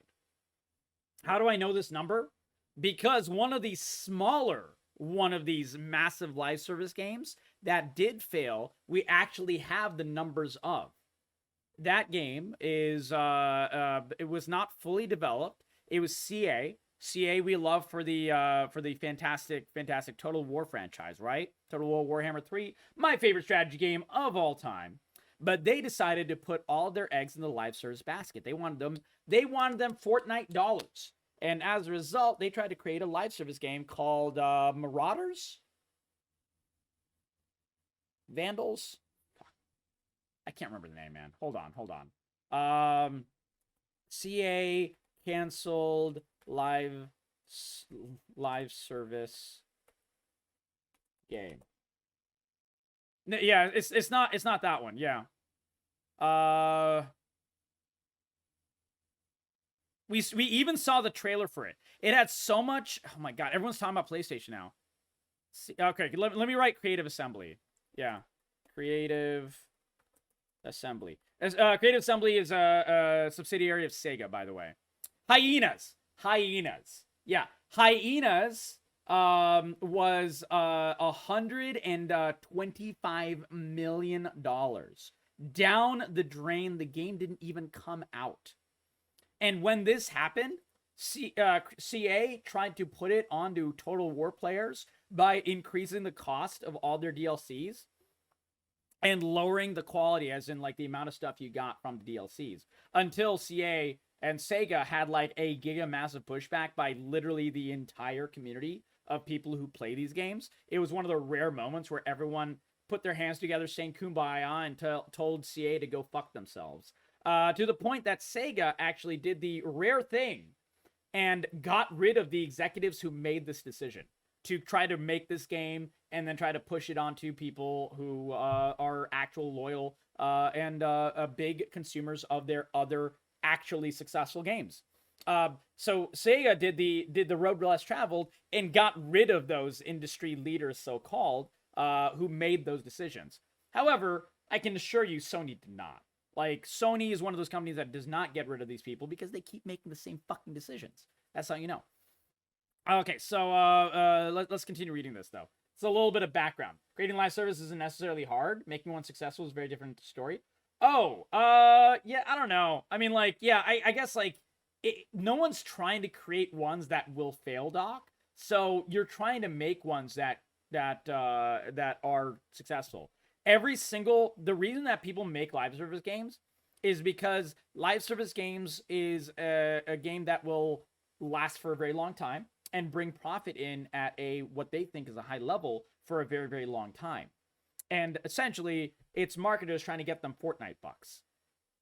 Speaker 1: How do I know this number? Because one of these massive live service games that did fail, we actually have the numbers of. That game is, it was not fully developed. It was CA. CA we love for the fantastic Total War franchise, right? Total War Warhammer 3, my favorite strategy game of all time. But they decided to put all their eggs in the live service basket. They wanted them Fortnite dollars. And as a result, they tried to create a live service game called Marauders? Vandals? I can't remember the name, man. Hold on. CA canceled live service game. Yeah, it's not that one. Yeah. We even saw the trailer for it. It had so much. Oh my god, everyone's talking about PlayStation now. Okay, let me write Creative Assembly. Yeah, Creative Assembly. Creative Assembly is a subsidiary of Sega, by the way. Hyenas. Yeah, Hyenas was $125 million down the drain. The game didn't even come out. And when this happened, CA tried to put it onto Total War players by increasing the cost of all their DLCs and lowering the quality, as in like the amount of stuff you got from the DLCs, until CA and Sega had like a giga massive pushback by literally the entire community of people who play these games. It was one of the rare moments where everyone put their hands together saying kumbaya and told CA to go fuck themselves. To the point that Sega actually did the rare thing and got rid of the executives who made this decision to try to make this game and then try to push it onto people who are actual loyal and big consumers of their other actually successful games. So Sega did the road less traveled and got rid of those industry leaders, so-called, who made those decisions. However, I can assure you Sony did not. Like, Sony is one of those companies that does not get rid of these people because they keep making the same fucking decisions. That's how you know. Okay, so let's continue reading this, though. It's a little bit of background. Creating live service isn't necessarily hard. Making one successful is a very different story. Oh, yeah, I don't know. I mean, like, yeah, I guess, like, no one's trying to create ones that will fail, Doc. So you're trying to make ones that are successful. The reason that people make live service games is because live service games is a game that will last for a very long time and bring profit in at what they think is a high level for a very, very long time. And essentially, it's marketers trying to get them Fortnite bucks.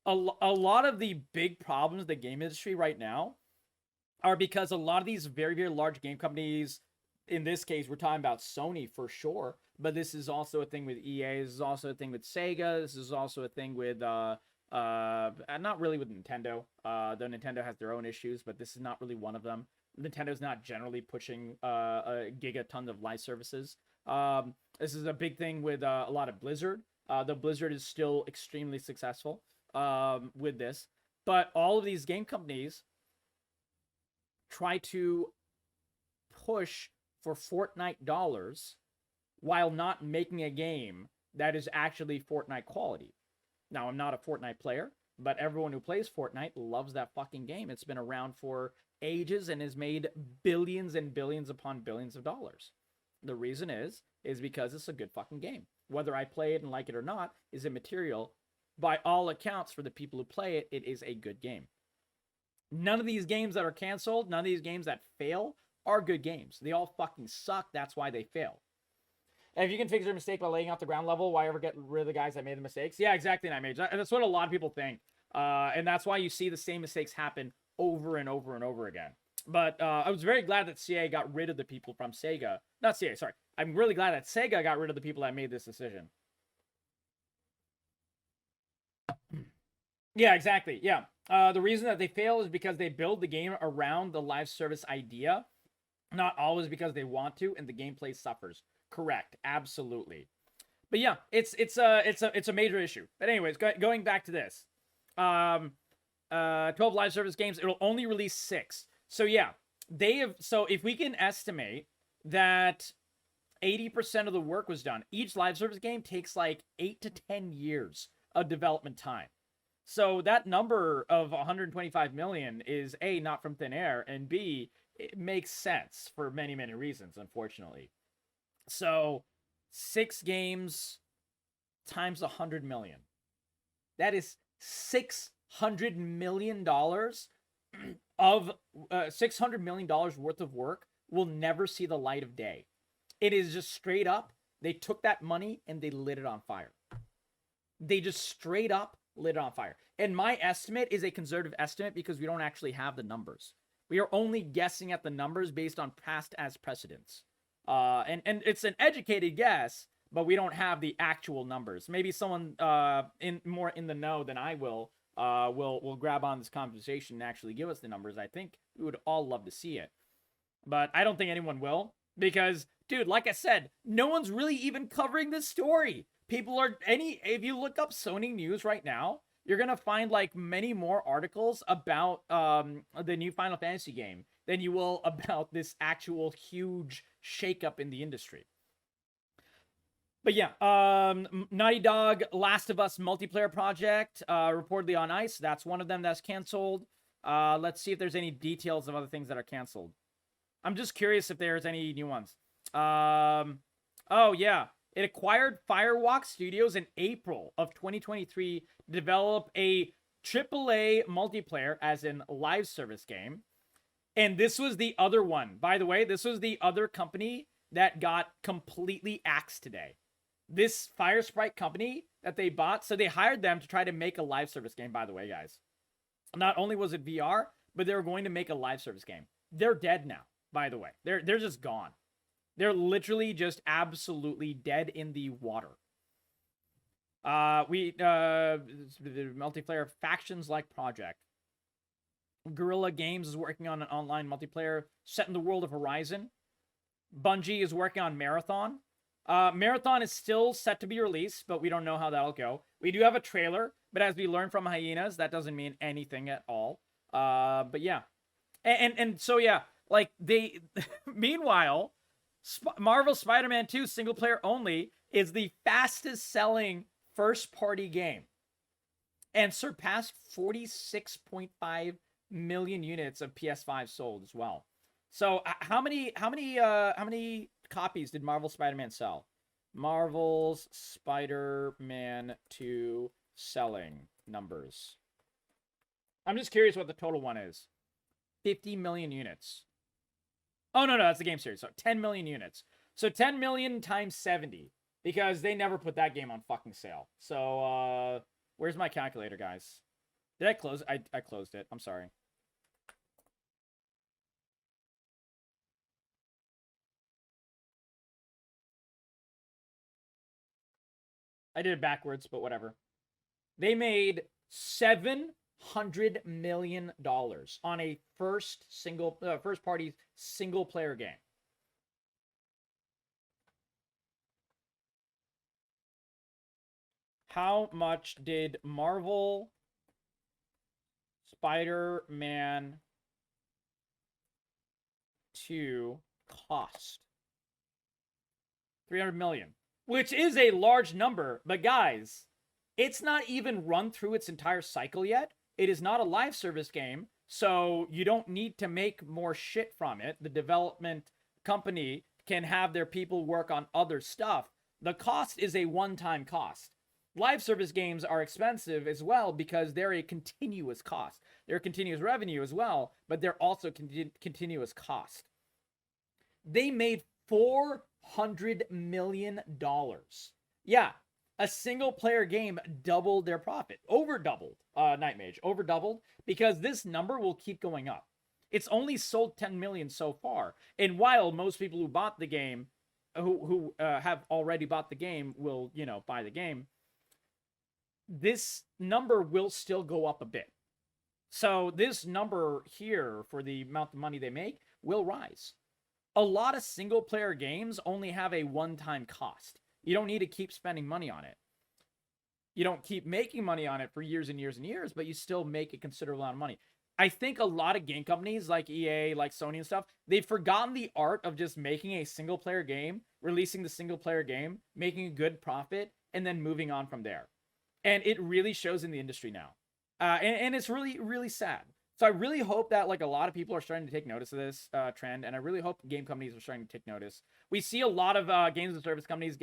Speaker 1: A lot of the big problems of the game industry right now are because a lot of these very, very large game companies, in this case, we're talking about Sony for sure, but this is also a thing with EA, this is also a thing with Sega, this is also a thing with, not really with Nintendo, though Nintendo has their own issues, but this is not really one of them. Nintendo's not generally pushing a gigaton of live services. This is a big thing with a lot of Blizzard. The Blizzard is still extremely successful with this, but all of these game companies try to push for Fortnite dollars while not making a game that is actually Fortnite quality. Now, I'm not a Fortnite player, but everyone who plays Fortnite loves that fucking game. It's been around for ages and has made billions and billions upon billions of dollars. The reason is because it's a good fucking game. Whether I play it and like it or not is immaterial. By all accounts, for the people who play it, it is a good game. None of these games that are canceled, none of these games that fail are good games. They all fucking suck. That's why they fail. And if you can fix your mistake by laying out the ground level, why ever get rid of the guys that made the mistakes? Yeah, exactly, Nightmage. That's what a lot of people think. And that's why you see the same mistakes happen over and over and over again. But I was very glad that CA got rid of the people from Sega. Not CA, sorry. I'm really glad that Sega got rid of the people that made this decision. Yeah, exactly. Yeah. The reason that they fail is because they build the game around the live service idea, not always because they want to, and the gameplay suffers. Correct. Absolutely. But yeah, it's a major issue. But anyways, going back to this. 12 live service games, it'll only release 6. So yeah, so if we can estimate that 80% of the work was done, each live service game takes like 8 to 10 years of development time. So that number of 125 million is A, not from thin air, and B, it makes sense for many, many reasons, unfortunately. So 6 games times 100 million. That is $600 million of $600 million worth of work will never see the light of day. It is just straight up, they took that money and they lit it on fire. They just straight up lit it on fire. And my estimate is a conservative estimate because we don't actually have the numbers. We are only guessing at the numbers based on past as precedents. And it's an educated guess, but we don't have the actual numbers. Maybe someone more in the know than I will grab on this conversation and actually give us the numbers. I think we would all love to see it. But I don't think anyone will because, dude, like I said, no one's really even covering this story. If you look up Sony news right now, you're going to find like many more articles about the new Final Fantasy game than you will about this actual huge shakeup in the industry. But yeah, Naughty Dog Last of Us multiplayer project reportedly on ice. That's one of them that's canceled. Let's see if there's any details of other things that are canceled. I'm just curious if there's any new ones. Oh, yeah. It acquired Firewalk Studios in April of 2023 to develop a AAA multiplayer, as in live service game. And this was the other one. By the way, this was the other company that got completely axed today. This Firesprite company that they bought, so they hired them to try to make a live service game, by the way, guys. Not only was it VR, but they were going to make a live service game. They're dead now, by the way. They're just gone. They're literally just absolutely dead in the water. The multiplayer factions-like project. Guerrilla Games is working on an online multiplayer set in the world of Horizon. Bungie is working on Marathon. Marathon is still set to be released, but we don't know how that'll go. We do have a trailer, but as we learned from Hyenas, that doesn't mean anything at all. But yeah. And so, yeah, like, they... Meanwhile, Marvel Spider-Man 2 single-player only is the fastest-selling first-party game and surpassed 46.5 million units of PS5 sold as well. So how many copies did Marvel Spider-Man sell? Marvel's Spider-Man 2 selling numbers. I'm just curious what the total one is. 50 million units. Oh, no, that's the game series. So 10 million units. So 10 million times 70. Because they never put that game on fucking sale. So, where's my calculator, guys? Did I close? I closed it. I'm sorry. I did it backwards, but whatever. They made $700 million on a first-party single-player game. How much did Marvel Spider-Man 2 cost? 300 million. Which is a large number, but guys, it's not even run through its entire cycle yet. It is not a live service game, so you don't need to make more shit from it. The development company can have their people work on other stuff. The cost is a one-time cost. Live service games are expensive as well because they're a continuous cost. They're a continuous revenue as well, but they're also continuous cost. They made $400 million. Yeah, a single-player game doubled their profit. Over-doubled, Night Mage. Over-doubled because this number will keep going up. It's only sold 10 million so far. And while most people who bought the game, who have already bought the game will, buy the game, this number will still go up a bit. So this number here for the amount of money they make will rise. A lot of single-player games only have a one-time cost. You don't need to keep spending money on it. You don't keep making money on it for years and years and years, but you still make a considerable amount of money. I think a lot of game companies like EA, like Sony and stuff, they've forgotten the art of just making a single-player game, releasing the single-player game, making a good profit, and then moving on from there. And it really shows in the industry now. And it's really, really sad. So I really hope that a lot of people are starting to take notice of this trend, and I really hope game companies are starting to take notice. We see a lot of games and service companies,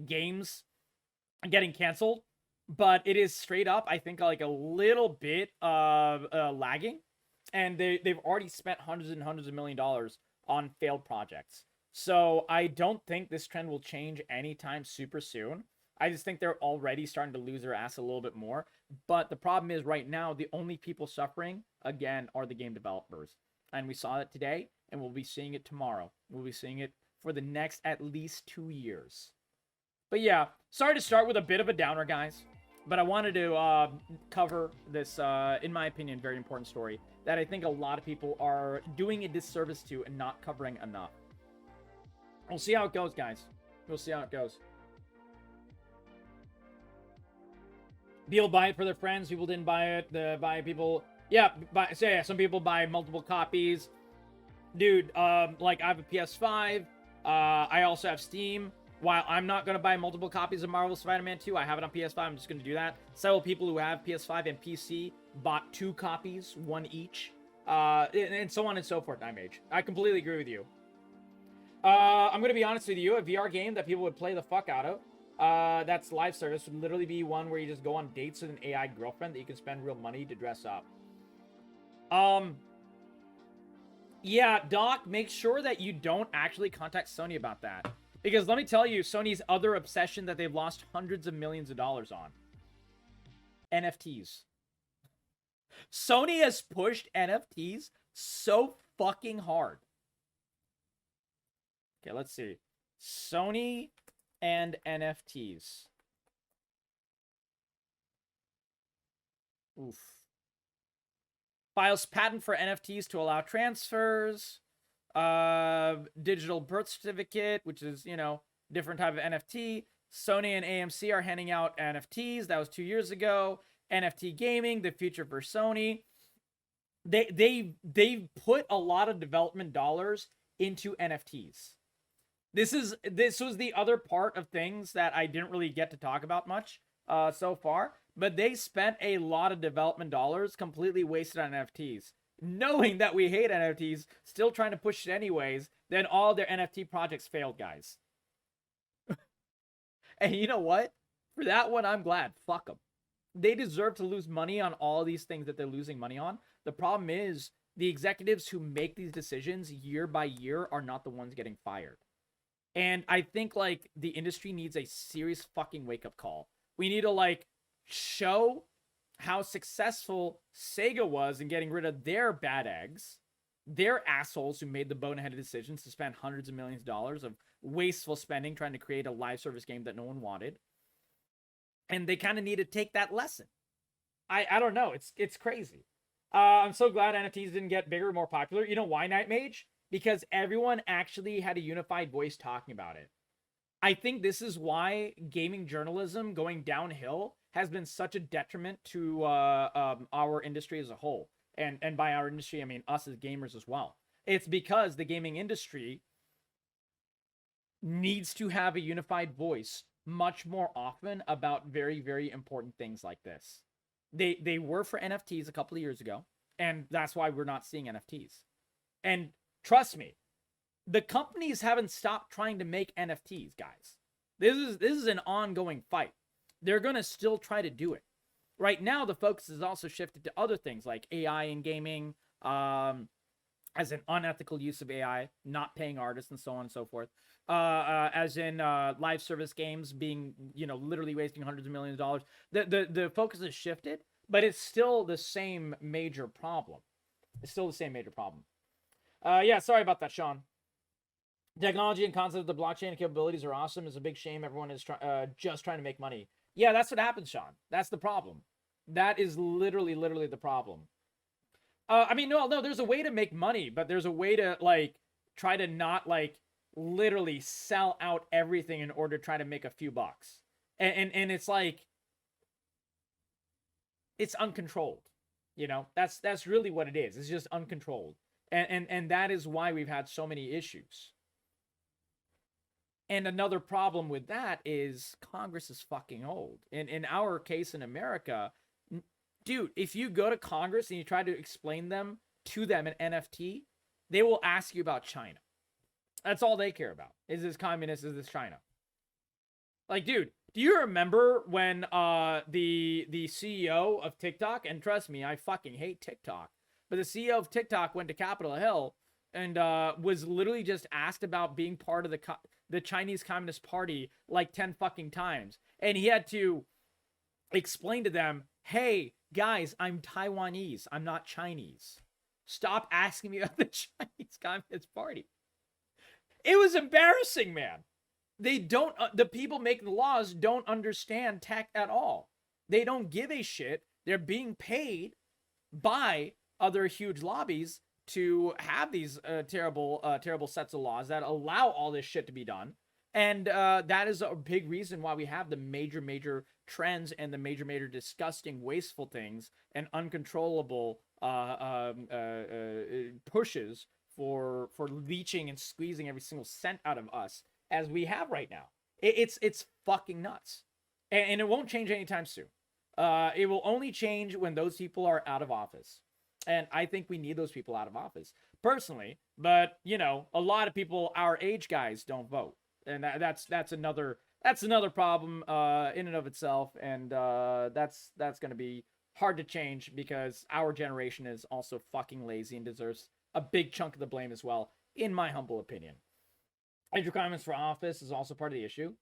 Speaker 1: games getting canceled, but it is straight up, I think, a little bit lagging, and they've already spent hundreds and hundreds of $millions on failed projects. So I don't think this trend will change anytime super soon. I just think they're already starting to lose their ass a little bit more. But the problem is right now, the only people suffering, again, are the game developers. And we saw it today, and we'll be seeing it tomorrow. We'll be seeing it for the next at least 2 years. But yeah, sorry to start with a bit of a downer, guys. But I wanted to cover this, in my opinion, very important story that I think a lot of people are doing a disservice to and not covering enough. We'll see how it goes, guys. We'll see how it goes. People buy it for their friends. People didn't buy it. Some people buy multiple copies. Dude, I have a PS5. I also have Steam. while I'm not going to buy multiple copies of Marvel Spider-Man 2, I have it on PS5, I'm just going to do that. Several people who have PS5 and PC bought 2 copies, 1 each, and so on and so forth, Nightmage. I completely agree with you. I'm going to be honest with you, a VR game that people would play the fuck out of, that's live service, would literally be one where you just go on dates with an AI girlfriend that you can spend real money to dress up. Yeah, Doc, make sure that you don't actually contact Sony about that. Because let me tell you, Sony's other obsession that they've lost hundreds of millions of dollars on. NFTs. Sony has pushed NFTs so fucking hard. Okay, let's see. Sony and NFTs. Oof. Files patent for NFTs to allow transfers. Digital birth certificate, which is, you know, different type of NFT. Sony and AMC are handing out NFTs. That was 2 years ago. NFT gaming, the future for Sony. They've put a lot of development dollars into NFTs. This was the other part of things that I didn't really get to talk about much so far, but they spent a lot of development dollars completely wasted on NFTs. Knowing that we hate NFTs, still trying to push it anyways, then all their NFT projects failed, guys. And you know what? For that one, I'm glad. Fuck them. They deserve to lose money on all these things that they're losing money on. The problem is, the executives who make these decisions year by year are not the ones getting fired. And I think, like, the industry needs a serious fucking wake-up call. We need to, like, show how successful Sega was in getting rid of their bad eggs, their assholes who made the boneheaded decisions to spend hundreds of millions of dollars of wasteful spending trying to create a live service game that no one wanted. And they kind of need to take that lesson. I don't know. It's crazy. I'm so glad NFTs didn't get bigger, more popular. You know why, Nightmage? Because everyone actually had a unified voice talking about it. I think this is why gaming journalism going downhill has been such a detriment to our industry as a whole. And by our industry, I mean us as gamers as well. It's because the gaming industry needs to have a unified voice much more often about very, very important things like this. They were for NFTs a couple of years ago, and that's why we're not seeing NFTs. And trust me, the companies haven't stopped trying to make NFTs, guys. This is an ongoing fight. They're going to still try to do it. Right now, the focus is also shifted to other things like AI in gaming, as an unethical use of AI, not paying artists, and so on and so forth. As in live service games being, you know, literally wasting hundreds of millions of dollars. The focus has shifted, but it's still the same major problem. It's still the same major problem. Yeah, sorry about that, Sean. Technology and concept of the blockchain capabilities are awesome. It's a big shame everyone is just trying to make money. Yeah, that's what happens, Sean. That's the problem. That is literally the problem. I mean, no, there's a way to make money, but there's a way to, like, try to not, like, literally sell out everything in order to try to make a few bucks. And it's like, it's uncontrolled. You know, that's really what it is. It's just uncontrolled. And that is why we've had so many issues. And another problem with that is Congress is fucking old. In our case in America, dude, if you go to Congress and you try to explain to them an NFT, they will ask you about China. That's all they care about. Is this communist? Is this China? Like, dude, do you remember when the CEO of TikTok, and trust me, I fucking hate TikTok, but the CEO of TikTok went to Capitol Hill and was literally just asked about being part of the Chinese Communist Party like 10 fucking times. And he had to explain to them, hey, guys, I'm Taiwanese. I'm not Chinese. Stop asking me about the Chinese Communist Party. It was embarrassing, man. They don't, the people making the laws don't understand tech at all. They don't give a shit. They're being paid by other huge lobbies to have these terrible sets of laws that allow all this shit to be done. And that is a big reason why we have the major trends and the major disgusting, wasteful things and uncontrollable pushes for leeching and squeezing every single cent out of us as we have right now. It's fucking nuts, and it won't change anytime soon. It will only change when those people are out of office, and I think we need those people out of office personally. But you know, a lot of people our age guys don't vote, and that's another problem in and of itself, and that's going to be hard to change because our generation is also fucking lazy and deserves a big chunk of the blame as well, in my humble opinion. Age requirements for office is also part of the issue.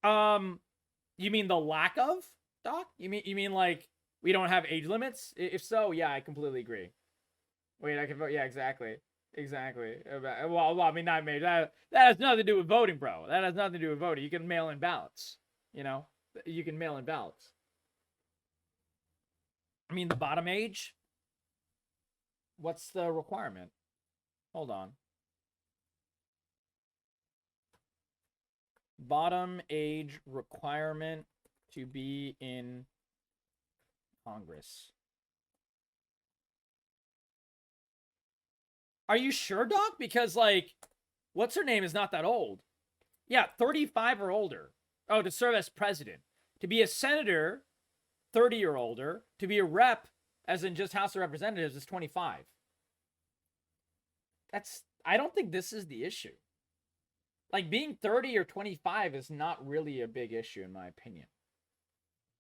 Speaker 1: You mean the lack of, Doc? You mean like we don't have age limits? If so, yeah, I completely agree. Wait, I can vote. Yeah, exactly. Exactly. Well, I mean, not maybe. That has nothing to do with voting, bro. That has nothing to do with voting. You can mail in ballots. You know, you can mail in ballots. I mean, the bottom age. What's the requirement? Hold on. Bottom age requirement to be in Congress. Are you sure, Doc? Because, like, what's her name is not that old. Yeah, 35 or older. Oh, to serve as president. To be a senator, 30 or older. To be a rep, as in just House of Representatives, is 25. I don't think this is the issue. Like, being 30 or 25 is not really a big issue, in my opinion.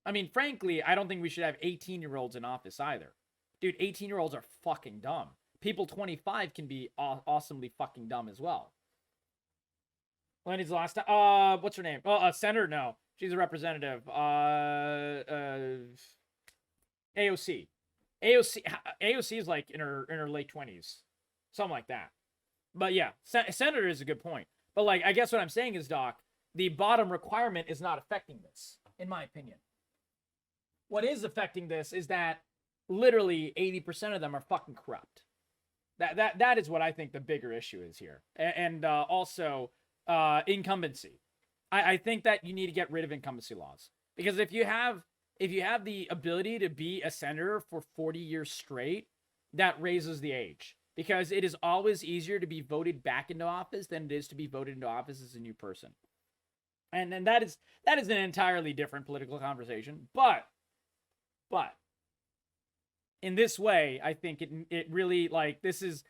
Speaker 1: I mean, frankly, I don't think we should have 18-year-olds in office either. Dude, 18-year-olds are fucking dumb. People 25 can be awesomely fucking dumb as well. When is the last time? What's her name? Oh, senator? No, she's a representative. AOC. AOC is like in her late 20s, something like that. But yeah, senator is a good point. But like, I guess what I'm saying is, Doc, the bottom requirement is not affecting this, in my opinion. What is affecting this is that literally 80% of them are fucking corrupt. That is what I think the bigger issue is here, and also incumbency. I think that you need to get rid of incumbency laws, because if you have the ability to be a senator for 40 years straight, that raises the age, because it is always easier to be voted back into office than it is to be voted into office as a new person. And that is an entirely different political conversation, but in this way, I think it really, like, this is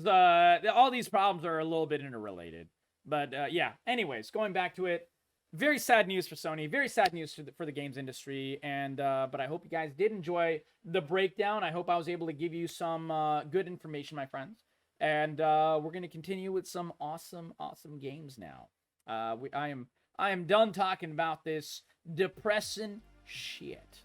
Speaker 1: all these problems are a little bit interrelated. But yeah, anyways, going back to it, very sad news for Sony, very sad news for the games industry, and but I hope you guys did enjoy the breakdown. I hope I was able to give you some good information, my friends, and we're gonna continue with some awesome games now. I am done talking about this depressing shit.